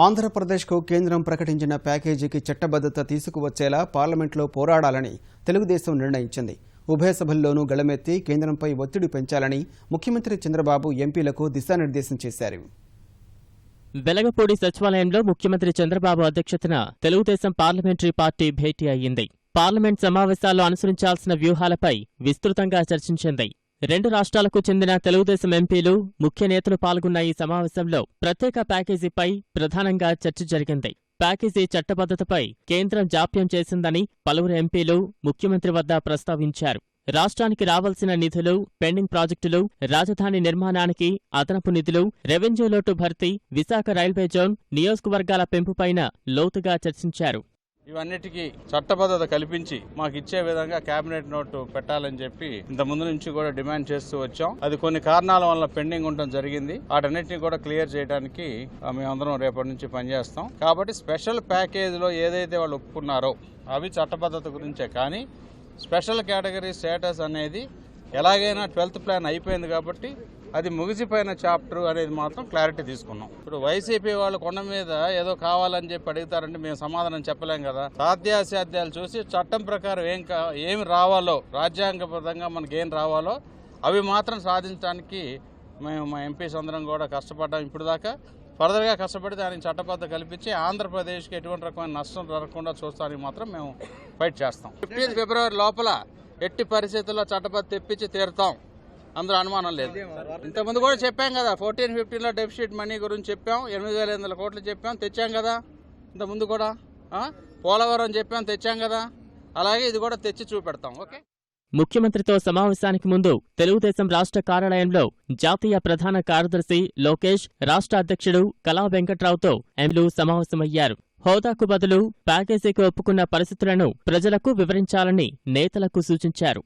ఆంధ్రప్రదేశ్కు కేంద్రం ప్రకటించిన ప్యాకేజీకి చట్టబద్ధత తీసుకువచ్చేలా పార్లమెంట్లో పోరాడాలని తెలుగుదేశం నిర్ణయించింది. ఉభయ సభల్లోనూ గళమెత్తి కేంద్రంపై ఒత్తిడి పెంచాలని ముఖ్యమంత్రి చంద్రబాబు ఎంపీలకు దిశానిర్దేశం చేశారు. వెలగపూడి సచివాలయంలో ముఖ్యమంత్రి చంద్రబాబు అధ్యక్షతన తెలుగుదేశం పార్లమెంటరీ పార్టీ భేటీ అయ్యింది. పార్లమెంట్ సమావేశాల్లో అనుసరించాల్సిన వ్యూహాలపై విస్తృతంగా చర్చించింది. రెండు రాష్ట్రాలకు చెందిన తెలుగుదేశం ఎంపీలు, ముఖ్య నేతలు పాల్గొన్న ఈ సమావేశంలో ప్రత్యేక ప్యాకేజీపై ప్రధానంగా చర్చ జరిగింది. ప్యాకేజీ చట్టబద్ధతపై కేంద్రం జాప్యం చేసిందని పలువురు ఎంపీలు ముఖ్యమంత్రి వద్ద ప్రస్తావించారు. రాష్ట్రానికి రావాల్సిన నిధులు, పెండింగ్ ప్రాజెక్టులు, రాజధాని నిర్మాణానికి అదనపు నిధులు, రెవెన్యూ లోటు భర్తీ, విశాఖ రైల్వే జోన్, నియోజకవర్గాల పెంపుపైన లోతుగా చర్చించారు. ఇవన్నిటికీ చట్టబద్ధత కల్పించి మాకు ఇచ్చే విధంగా కేబినెట్ నోటు పెట్టాలని చెప్పి ఇంత ముందు నుంచి కూడా డిమాండ్ చేస్తూ వచ్చాం. అది కొన్ని కారణాల వల్ల పెండింగ్ ఉండడం జరిగింది. వాటన్నిటిని కూడా క్లియర్ చేయడానికి మేమందరం రేపటి నుంచి పనిచేస్తాం. కాబట్టి స్పెషల్ ప్యాకేజ్ లో ఏదైతే వాళ్ళు ఒప్పుకున్నారో అవి చట్టబద్ధత గురించే, కానీ స్పెషల్ కేటగిరీ స్టేటస్ అనేది ఎలాగైనా 12th ప్లాన్ అయిపోయింది కాబట్టి అది ముగిసిపోయిన చాప్టర్ అనేది మాత్రం క్లారిటీ తీసుకున్నాం. ఇప్పుడు వైసీపీ వాళ్ళు కొండ మీద ఏదో కావాలని చెప్పి అడుగుతారంటే మేము సమాధానం చెప్పలేం కదా. సాధ్యాసాధ్యాలు చూసి చట్టం ప్రకారం ఏమి రావాలో, రాజ్యాంగబద్ధంగా మనకి ఏం రావాలో అవి మాత్రం సాధించడానికి మేము మా ఎంపీస్ అందరం కూడా కష్టపడ్డాం. ఇప్పుడు దాకా ఫర్దర్గా కష్టపడి దానికి చట్టబద్ధత కల్పించి ఆంధ్రప్రదేశ్కి ఎటువంటి రకమైన నష్టం జరగకుండా చూస్తానికి మాత్రం మేము ఫైట్ చేస్తాం. 15 ఫిబ్రవరి లోపల ఎట్టి పరిస్థితుల్లో చట్టబద్ధత తెప్పించి తీరుతాం, అందులో అనుమానం లేదు. ఇంతకుముందు కూడా చెప్పాం కదా, 14-15లో డెఫిసిట్ మనీ గురించి చెప్పాం, 8,500 కోట్లు చెప్పాం, తెచ్చాం కదా. ఇంతకుముందు కూడా పోలవరం చెప్పాం, తెచ్చాం కదా. అలాగే ఇది కూడా తెచ్చి చూపెడతాం. ఓకే. ముఖ్యమంత్రితో సమావేశానికి ముందు తెలుగుదేశం రాష్ట్ర కార్యాలయంలో జాతీయ ప్రధాన కార్యదర్శి లోకేష్, రాష్ట్ర అధ్యక్షుడు కళా వెంకట్రావుతో ఎంపీలు సమావేశమయ్యారు. హోదాకు బదులు ప్యాకేజీకి ఒప్పుకున్న పరిస్థితులను ప్రజలకు వివరించాలని నేతలకు సూచించారు.